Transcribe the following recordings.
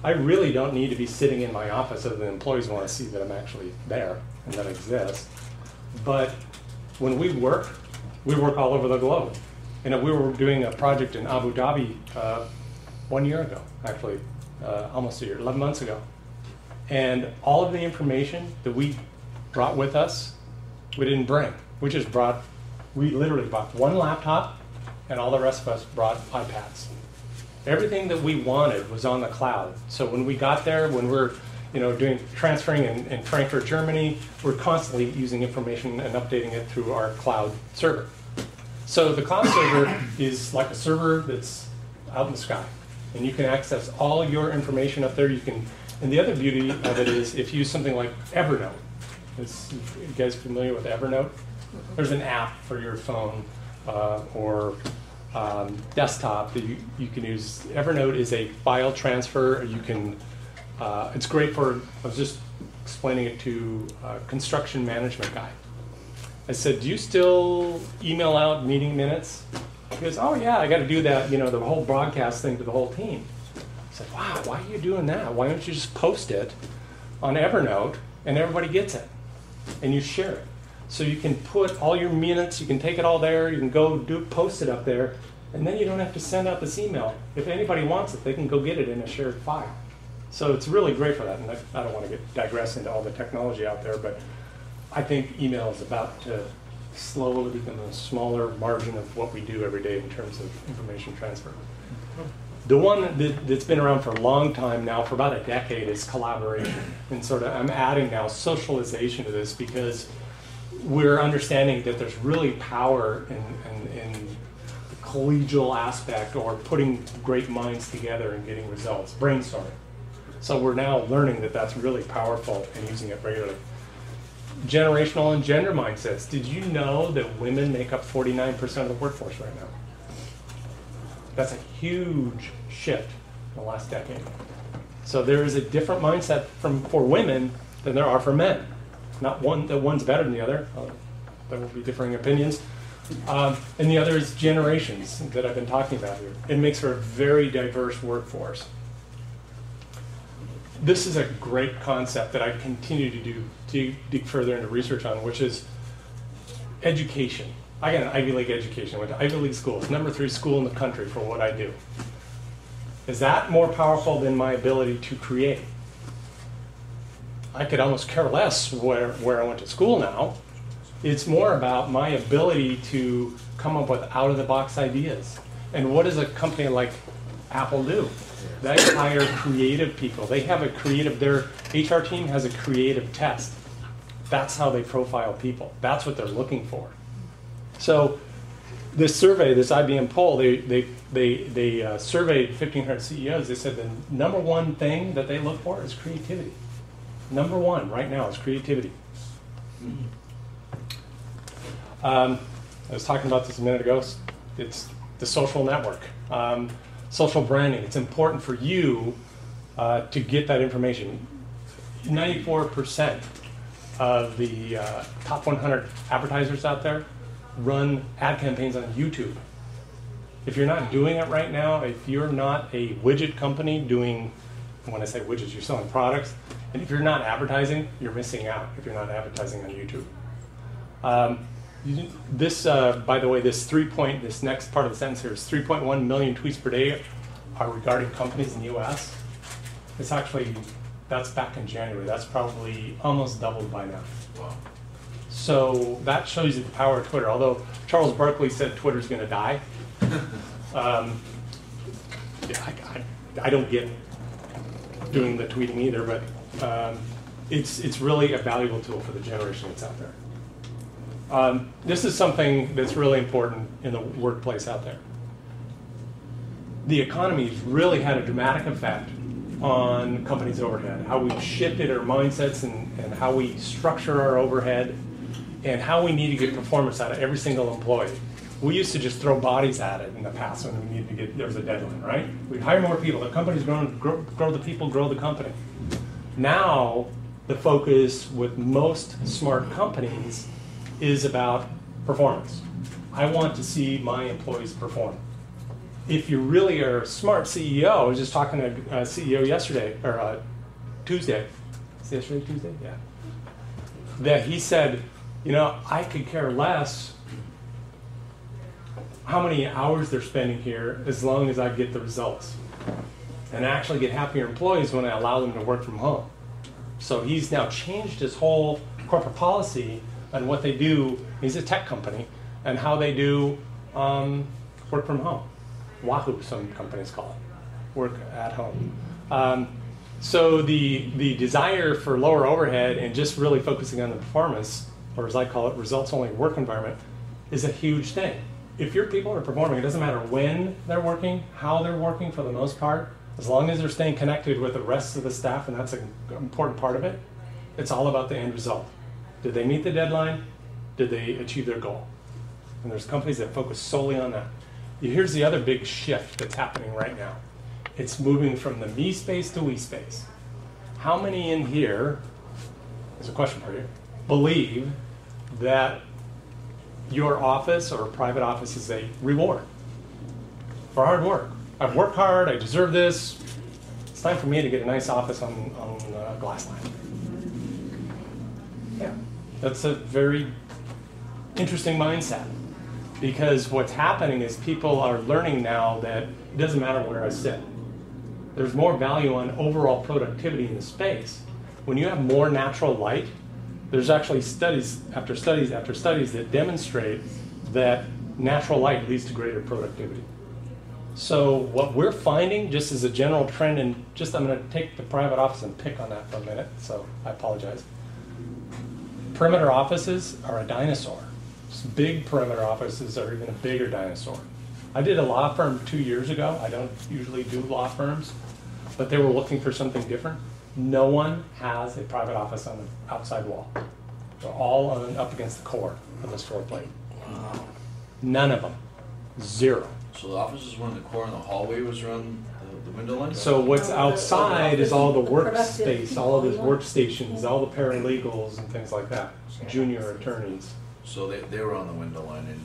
I really don't need to be sitting in my office so the employees want to see that I'm actually there and that I exist. But when we work all over the globe. And we were doing a project in Abu Dhabi 1 year ago, actually, almost a year, 11 months ago. And all of the information that we brought with us, we didn't bring. We literally brought one laptop, and all the rest of us brought iPads. Everything that we wanted was on the cloud. So when we got there, when we're transferring in Frankfurt, Germany, we're constantly using information and updating it through our cloud server. So the cloud server is like a server that's out in the sky, and you can access all your information up there. And the other beauty of it is if you use something like Evernote. You guys familiar with Evernote? There's an app for your phone or desktop that you can use. Evernote is a file transfer. It's great for. I was just explaining it to a construction management guy. I said, "Do you still email out meeting minutes?" He goes, "Oh yeah, I got to do that. The whole broadcast thing to the whole team." I said, "Wow, why are you doing that? Why don't you just post it on Evernote and everybody gets it, and you share it? So you can put all your minutes, you can take it all there, you can go post it up there, and then you don't have to send out this email. If anybody wants it, they can go get it in a shared file." So it's really great for that. And I don't want to digress into all the technology out there, but I think email is about to slowly become a smaller margin of what we do every day in terms of information transfer. The one that's been around for a long time now, for about a decade, is collaboration. And I'm adding now socialization to this because we're understanding that there's really power in the collegial aspect or putting great minds together and getting results, brainstorming. So we're now learning that that's really powerful and using it regularly. Generational and gender mindsets. Did you know that women make up 49% of the workforce right now? That's a huge shift in the last decade. So there is a different mindset for women than there are for men. Not that one's better than the other. There will be differing opinions. And the other is generations that I've been talking about here. It makes for a very diverse workforce. This is a great concept that I continue to dig further into research on, which is education. I got an Ivy League education. I went to Ivy League schools, #3 school in the country for what I do. Is that more powerful than my ability to create? I could almost care less where I went to school now. It's more about my ability to come up with out-of-the-box ideas. And what does a company like Apple do? They hire creative people. They have their HR team has a creative test. That's how they profile people. That's what they're looking for. So this survey, this IBM poll, they surveyed 1,500 CEOs. They said the number one thing that they look for is creativity. Number one right now is creativity. I was talking about this a minute ago. It's the social network. Social branding. It's important for you to get that information. 94% of the top 100 advertisers out there run ad campaigns on YouTube. If you're not doing it right now, if you're not a widget company doing, when I say widgets, you're selling products, and if you're not advertising, you're missing out if you're not advertising on YouTube. By the way, this next part of the sentence here is 3.1 million tweets per day are regarding companies in the US. That's back in January. That's probably almost doubled by now. Wow. So that shows you the power of Twitter. Although Charles Barkley said Twitter's going to die. I don't get doing the tweeting either, but it's really a valuable tool for the generation that's out there. This is something that's really important in the workplace out there. The economy's really had a dramatic effect on companies' overhead, how we've shifted our mindsets and how we structure our overhead and how we need to get performance out of every single employee. We used to just throw bodies at it in the past when we needed to there was a deadline, right? We'd hire more people. The company's grown, grow the people, grow the company. Now, the focus with most smart companies is about performance. I want to see my employees perform. if you really are a smart CEO, I was just talking to a CEO yesterday, or Tuesday. Is it yesterday, Tuesday? Yeah. That he said, you know, I could care less how many hours they're spending here as long as I get the results. And I actually get happier employees when I allow them to work from home. So he's now changed his whole corporate policy on what they do. He's a tech company, and how they do work from home. Wahoo, some companies call it, work at home. So the desire for lower overhead and just really focusing on the performance, or as I call it, results-only work environment, is a huge thing. If your people are performing, it doesn't matter when they're working, how they're working for the most part, as long as they're staying connected with the rest of the staff, and that's an important part of it, it's all about the end result. Did they meet the deadline? Did they achieve their goal? And there's companies that focus solely on that. Here's the other big shift that's happening right now. It's moving from the me space to we space. How many in here, there's a question for you, believe that your office or private office is a reward for hard work? I've worked hard, I deserve this. It's time for me to get a nice office on glass line. Yeah, that's a very interesting mindset, because what's happening is people are learning now that it doesn't matter where I sit. There's more value on overall productivity in the space. When you have more natural light, there's actually studies after studies after studies that demonstrate that natural light leads to greater productivity. So what we're finding, just as a general trend, and just I'm going to take the private office and pick on that for a minute, so I apologize. Perimeter offices are a dinosaur. Big perimeter offices are even a bigger dinosaur. I did a law firm 2 years ago. I don't usually do law firms, but they were looking for something different. No one has a private office on the outside wall. They're all up against the core of this floor plate. Wow. None of them. Zero. So the offices were in the core and the hallway was around the window line? So what's outside is all the workspace, all of those workstations, all the paralegals and things like that, junior attorneys. So they were on the window line in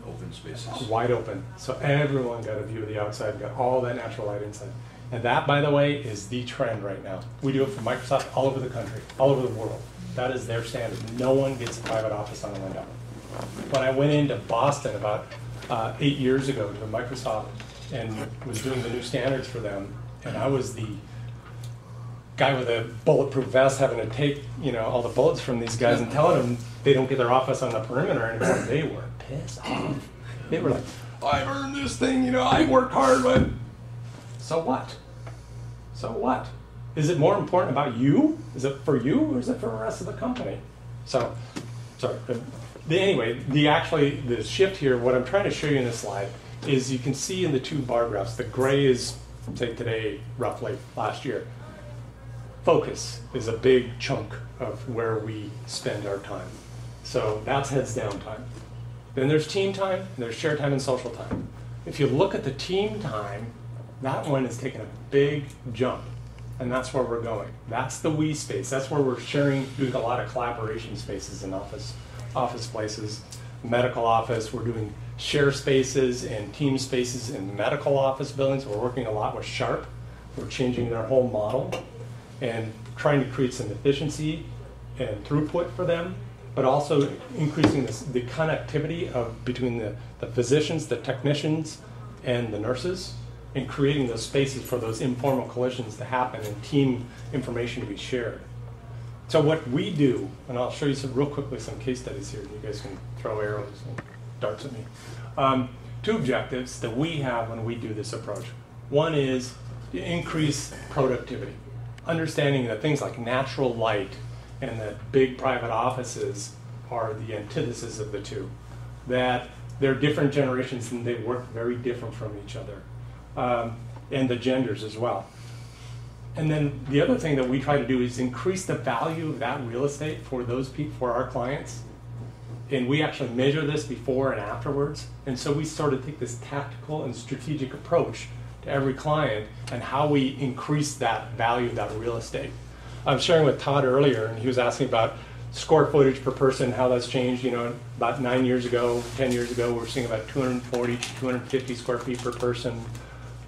open spaces? Wide open. So everyone got a view of the outside, got all that natural light inside. And that, by the way, is the trend right now. We do it for Microsoft all over the country, all over the world. That is their standard. No one gets a private office on a window. When I went into Boston about 8 years ago to Microsoft and was doing the new standards for them, and I was the guy with a bulletproof vest having to take, all the bullets from these guys and telling them they don't get their office on the perimeter anymore. They were pissed off. They were like, I've earned this thing, I worked hard, but so what? So what? Is it more important about you? Is it for you, or is it for the rest of the company? So, sorry. Anyway, the shift here, what I'm trying to show you in this slide is you can see in the two bar graphs, the gray is, say today, roughly, last year. Focus is a big chunk of where we spend our time. So that's heads down time. Then there's team time, and there's shared time and social time. If you look at the team time, that one is taking a big jump, and that's where we're going. That's the we space. That's where we're doing a lot of collaboration spaces in office places. Medical office, we're doing share spaces and team spaces in medical office buildings. We're working a lot with Sharp. We're changing their whole model and trying to create some efficiency and throughput for them, but also increasing the connectivity between the physicians, the technicians, and the nurses, and creating those spaces for those informal collisions to happen and team information to be shared. So what we do, and I'll show you real quickly some case studies here, and you guys can throw arrows and darts at me. Two objectives that we have when we do this approach. One is to increase productivity, understanding that things like natural light and that big private offices are the antithesis of the two, that they're different generations and they work very different from each other, and the genders as well. And then the other thing that we try to do is increase the value of that real estate for those people, for our clients. And we actually measure this before and afterwards. And so we sort of take this tactical and strategic approach to every client and how we increase that value of that real estate. I was sharing with Todd earlier, and he was asking about square footage per person, how that's changed. You know, about 9 years ago, 10 years ago, we were seeing about 240 to 250 square feet per person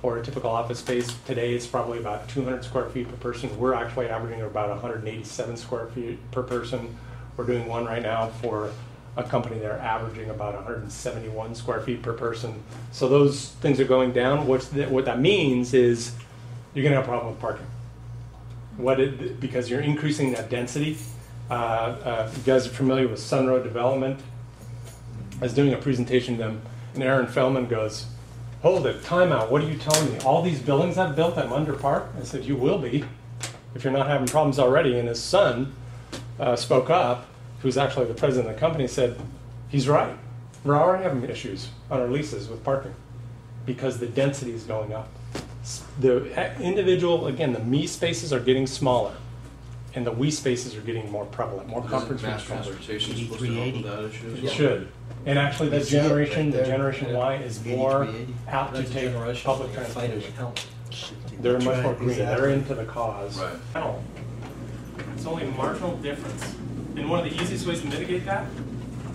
for a typical office space. Today, it's probably about 200 square feet per person. We're actually averaging about 187 square feet per person. We're doing one right now for a company that are averaging about 171 square feet per person. So those things are going down. What that means is you're going to have a problem with parking. Because you're increasing that density. You guys are familiar with Sunroad Development. I was doing a presentation to them, and Aaron Feldman goes, "Hold it, time out, what are you telling me? All these buildings I've built, I'm under park?" I said, "You will be, if you're not having problems already." And his son spoke up, who's actually the president of the company, said, "He's right. We're already having issues on our leases with parking because the density is going up." The individual, again, the me spaces are getting smaller, and the we spaces are getting more prevalent, more conference room. Mass transportation supposed to help with that issue? It should. And actually, that generation, the there. Generation Y, is more apt to take public transportation. They're much more green. They're into the cause. Right. It's only a marginal difference. And one of the easiest ways to mitigate that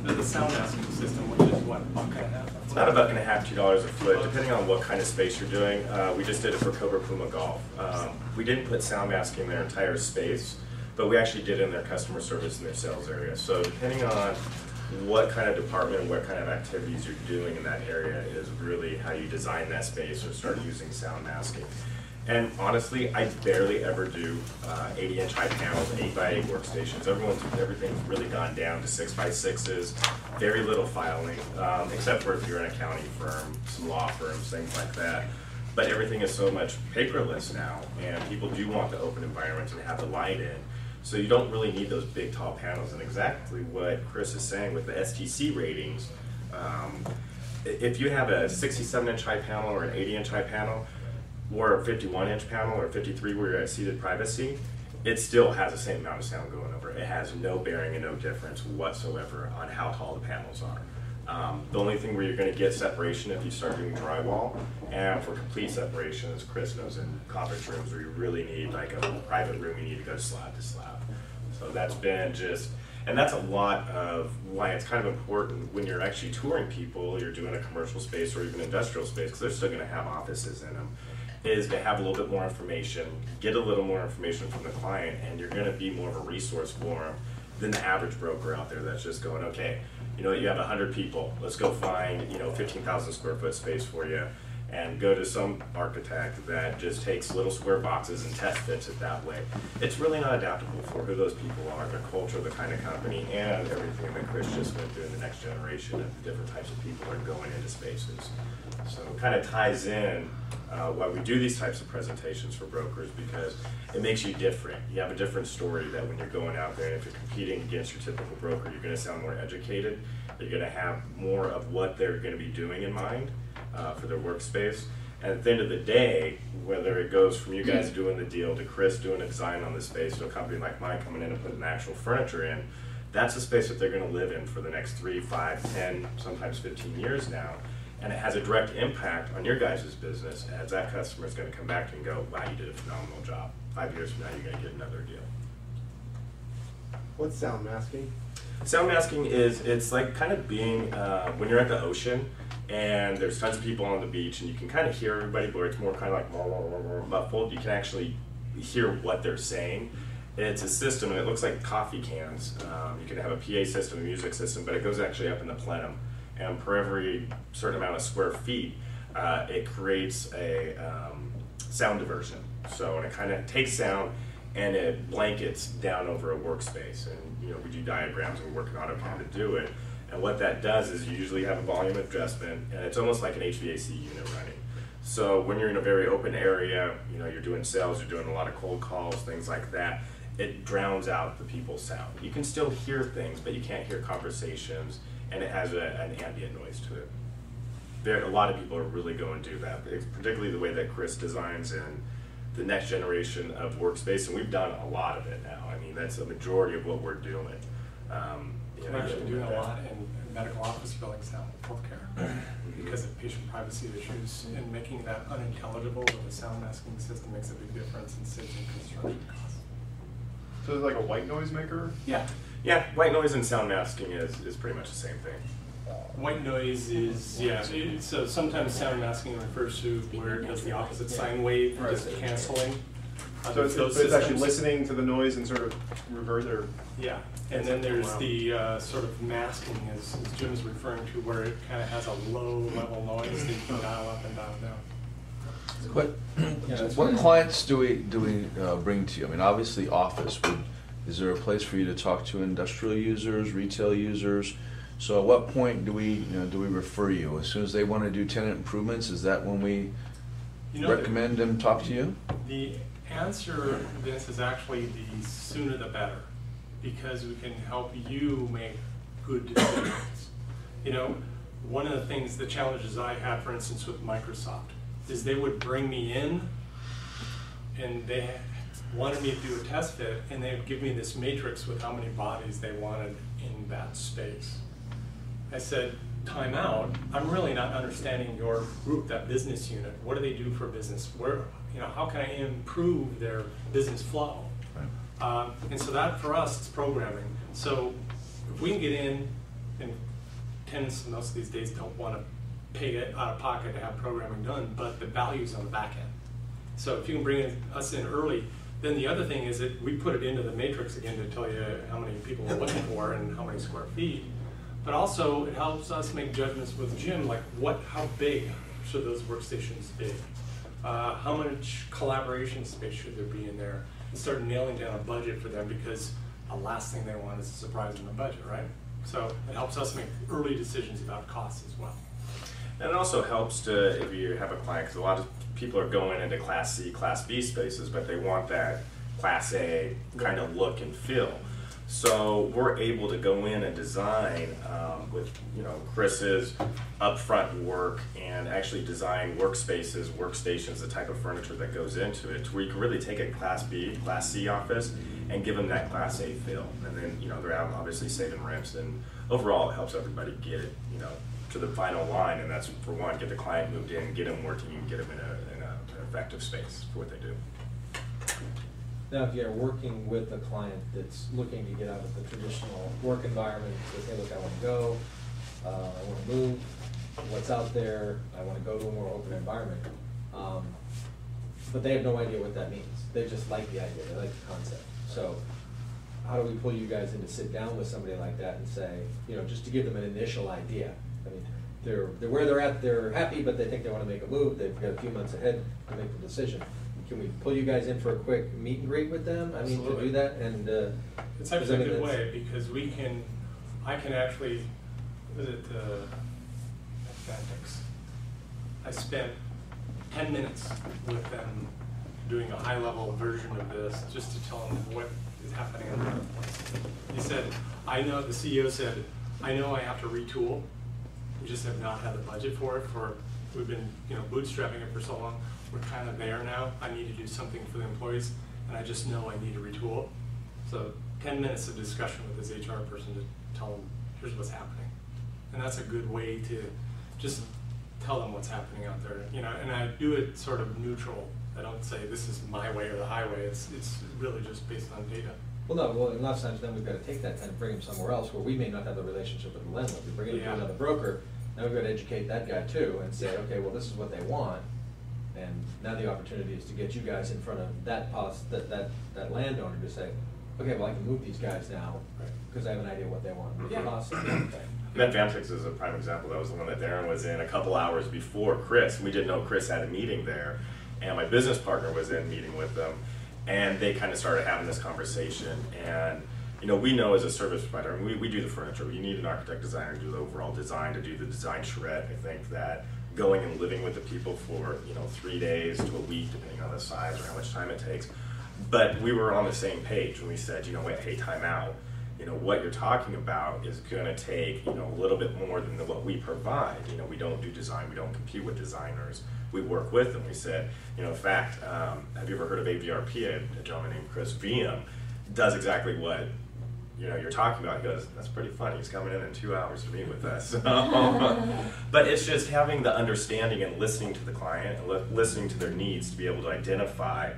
is the sound masking system, which is what, $1.50? It's about $1.50, $2 a foot, depending on what kind of space you're doing. We just did it for Cobra Puma Golf. We didn't put sound masking in their entire space, but we actually did it in their customer service and their sales area. So depending on what kind of department, what kind of activities you're doing in that area is really how you design that space or start using sound masking. And honestly, I barely ever do 80-inch high panels, 8x8 workstations. Everything's really gone down to 6x6s, very little filing, except for if you're an accounting firm, some law firms, things like that. But everything is so much paperless now, and people do want the open environment and have the light in. So you don't really need those big, tall panels. And exactly what Chris is saying with the STC ratings, if you have a 67-inch high panel or an 80-inch high panel, or a 51-inch panel or 53 where you're at seated privacy, it still has the same amount of sound going over. It has no bearing and no difference whatsoever on how tall the panels are. The only thing where you're going to get separation if you start doing drywall, and for complete separation, as Chris knows, in conference rooms where you really need like a private room, you need to go slab to slab. So that's been just, and that's a lot of why it's kind of important when you're actually touring people, you're doing a commercial space or even industrial space, because they're still going to have offices in them, is to have a little bit more information, get a little more information from the client, and you're going to be more of a resource for them than the average broker out there that's just going, okay, you know, you have 100 people, let's go find, you know, 15,000 square foot space for you, and go to some architect that just takes little square boxes and test fits it that way. It's really not adaptable for who those people are, the culture, the kind of company, and everything that Chris just went through in the next generation of the different types of people that are going into spaces. So it kind of ties in why we do these types of presentations for brokers, because it makes you different. You have a different story that when you're going out there, and if you're competing against your typical broker, you're going to sound more educated. You're going to have more of what they're going to be doing in mind for their workspace. And at the end of the day, whether it goes from you guys doing the deal to Chris doing a design on the space to a company like mine coming in and putting actual furniture in, that's a space that they're going to live in for the next 3, 5, 10, sometimes 15 years now. And it has a direct impact on your guys' business, as that customer is going to come back to you and go, wow, you did a phenomenal job. 5 years from now, you're going to get another deal. What's sound masking? Sound masking is, it's like kind of being, when you're at the ocean and there's tons of people on the beach and you can kind of hear everybody, but it's more kind of like muffled. You can actually hear what they're saying. It's a system, and it looks like coffee cans. You can have a PA system, a music system, but it goes actually up in the plenum. And per every certain amount of square feet, it creates a sound diversion. So, and it kind of takes sound and it blankets down over a workspace. And you know, we do diagrams and we're working AutoCAD to do it. And what that does is you usually have a volume adjustment, and it's almost like an HVAC unit running. So when you're in a very open area, you know, you're doing sales, you're doing a lot of cold calls, things like that, it drowns out the people's sound. You can still hear things, but you can't hear conversations, and it has an ambient noise to it. A lot of people are really going to do that, particularly the way that Chris designs in the next generation of workspace, and we've done a lot of it now. I mean, that's the majority of what we're doing. We're actually doing a lot in medical office buildings now, healthcare, because of patient privacy issues, and making that unintelligible with a sound masking system makes a big difference in saving construction costs. So it's like a white noise maker? Yeah. Yeah, white noise and sound masking is pretty much the same thing. White noise is, yeah, so sometimes sound masking refers to where it does the opposite sine wave, Right. just canceling. So it's actually listening to the noise and sort of revert or. Yeah, and then there's the sort of masking, as Jim's referring to, where it kind of has a low level noise that you can dial up and dial down. What clients do we bring to you? I mean, obviously office. Is there a place for you to talk to industrial users, retail users? So at what point do we refer you? As soon as they want to do tenant improvements, is that when we recommend them talk to you? The answer, Vince, is actually the sooner the better, because we can help you make good decisions. You know, one of the things, the challenges I had, for instance, with Microsoft, is they would bring me in and they wanted me to do a test fit, and they would give me this matrix with how many bodies they wanted in that space. I said, time out, I'm really not understanding your group, that business unit. What do they do for business? Where, you know, how can I improve their business flow? Right. And so that, for us, is programming. So if we can get in, and tenants most of these days don't want to pay it out of pocket to have programming done, but the value's on the back end. So if you can bring us in early, then the other thing is that we put it into the matrix again to tell you how many people we're looking for and how many square feet. But also it helps us make judgments with Jim, like how big should those workstations be? How much collaboration space should there be in there? And start nailing down a budget for them, because the last thing they want is a surprise in the budget, right? So it helps us make early decisions about costs as well. And it also helps to, if you have a client, because a lot of people are going into Class C, Class B spaces, but they want that Class A kind of look and feel. So we're able to go in and design with Chris's upfront work and actually design workspaces, workstations, the type of furniture that goes into it, where you can really take a Class B, Class C office and give them that Class A feel. And then they're out obviously saving rents, and overall it helps everybody get it to the final line, and that's for one, get the client moved in, get them working, and get them in an effective space for what they do. Now, if you're working with a client that's looking to get out of the traditional work environment, say, hey, look, I want to go, I want to move, what's out there, I want to go to a more open environment, but they have no idea what that means. They just like the idea, they like the concept. So how do we pull you guys in to sit down with somebody like that and say, just to give them an initial idea? I mean, they're where they're at, they're happy, but they think they want to make a move, they've got a few months ahead to make the decision. Can we pull you guys in for a quick meet and greet with them? I mean, to do that, and it's actually a good way, because I can actually visit Atlantics. I spent 10 minutes with them doing a high-level version of this, just to tell them what is happening in the place. He said, the CEO said, I know I have to retool. We just have not had the budget for it. We've been bootstrapping it for so long. We're kind of there now. I need to do something for the employees, and I just know I need to retool. So 10 minutes of discussion with his HR person to tell them, here's what's happening. And that's a good way to just tell them what's happening out there. And I do it sort of neutral. I don't say this is my way or the highway. It's really just based on data. Well, and lots of times then we've got to take that and bring them somewhere else where we may not have the relationship with the landlord. We bring it to another broker. Now we've got to educate that guy too and say, okay, well, this is what they want. And now the opportunity is to get you guys in front of that landowner to say, okay, well, I can move these guys now because I have an idea what they want. Yeah. Advantix is a prime example. That was the one that Darren was in a couple hours before Chris. We didn't know Chris had a meeting there, and my business partner was in meeting with them, and they kind of started having this conversation. And we know as a service provider, we do the furniture. You need an architect designer to do the overall design, to do the design shred. I think that going and living with the people for 3 days to a week, depending on the size or how much time it takes. But we were on the same page when we said, hey, time out. What you're talking about is going to take a little bit more than what we provide. We don't do design. We don't compete with designers. We work with them. We said, in fact, have you ever heard of AVRP? A gentleman named Chris Veum does exactly what you're talking about. He goes, that's pretty funny. He's coming in 2 hours to meet with us. But it's just having the understanding and listening to the client and listening to their needs to be able to identify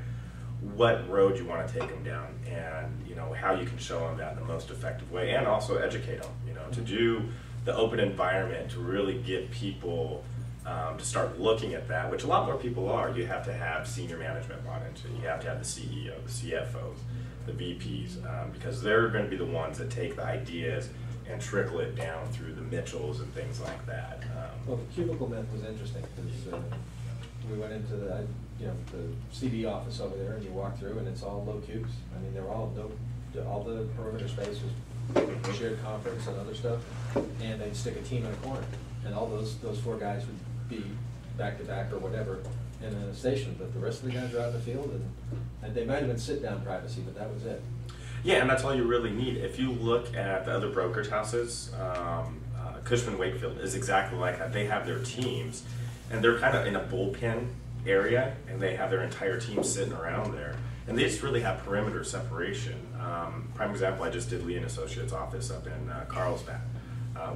what road you want to take them down, and you know how you can show them that in the most effective way, and also educate them. You know, to do the open environment to really get people to start looking at that, which a lot more people are. You have to have senior management bought into it. You have to have the CEO, the CFOs, the VPs, because they're going to be the ones that take the ideas and trickle it down through the Mitchells and things like that. Well, the cubicle myth was interesting because we went into the CD office over there, and you walk through, and it's all low cubes. I mean, they're all the perimeter space was shared conference and other stuff, and they'd stick a team in a corner, and all those 4 guys would be back to back or whatever in a station, but the rest of the guys are out in the field, and they might have been sit-down privacy, but that was it. Yeah, and that's all you really need. If you look at the other brokerage houses, Cushman Wakefield is exactly like that. They have their teams, and they're kind of in a bullpen area, and they have their entire team sitting around there, and they just really have perimeter separation. Prime example, I just did Lee & Associates office up in Carlsbad.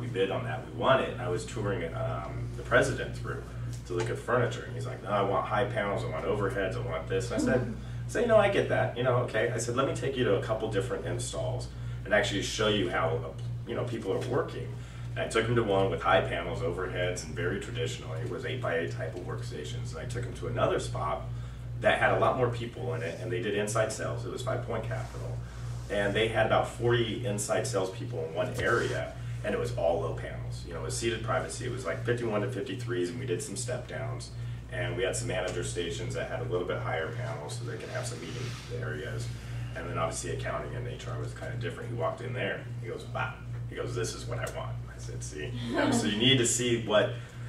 We bid on that, we won it, and I was touring the president through to look at furniture, and he's like, no, I want high panels, I want overheads, I want this, and I said, you know, I get that, you know, okay. I said, let me take you to a couple different installs and actually show you how, people are working. And I took him to one with high panels, overheads, and very traditional. It was 8x8 type of workstations. And I took him to another spot that had a lot more people in it, and they did inside sales. It was 5 Point Capital. And they had about 40 inside salespeople in one area, and it was all low panels. You know, it was seated privacy. It was like 51 to 53s, and we did some step downs. And we had some manager stations that had a little bit higher panels so they could have some meeting areas. And then obviously accounting and HR was kind of different. He walked in there, he goes, wow. He goes, this is what I want. I said, see. So you need to see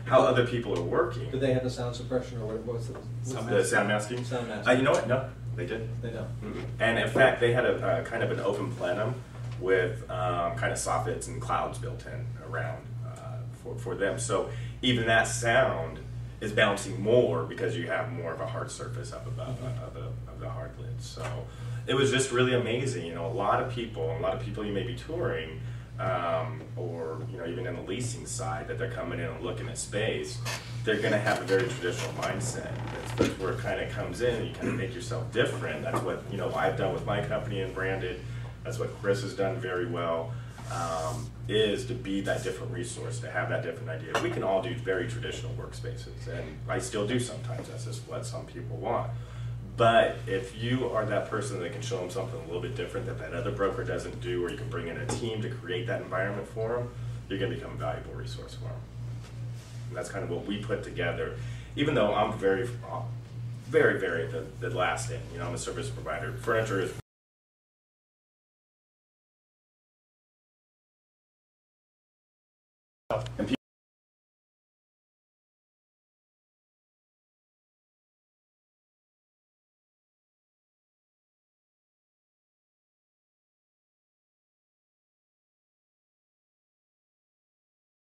how other people are working. Did they have the sound suppression, or what was The sound masking? Sound masking. You know what? No, they didn't. They don't. Mm-mm. And in fact, they had a kind of an open plenum with kind of soffits and clouds built in around for them. So even that sound is bouncing more because you have more of a hard surface up above of the hard lid. So it was just really amazing. You know, a lot of people you may be touring, or even in the leasing side, that they're coming in and looking at space, they're going to have a very traditional mindset. That's where it kind of comes in. You kind of make yourself different. That's what I've done with my company and branded. That's what Chris has done very well. Is to be that different resource, to have that different idea. We can all do very traditional workspaces, and I still do sometimes. That's just what some people want. But if you are that person that can show them something a little bit different that other broker doesn't do, or you can bring in a team to create that environment for them, you're going to become a valuable resource for them. And that's kind of what we put together. Even though I'm very, very at the last end. I'm a service provider. Furniture is and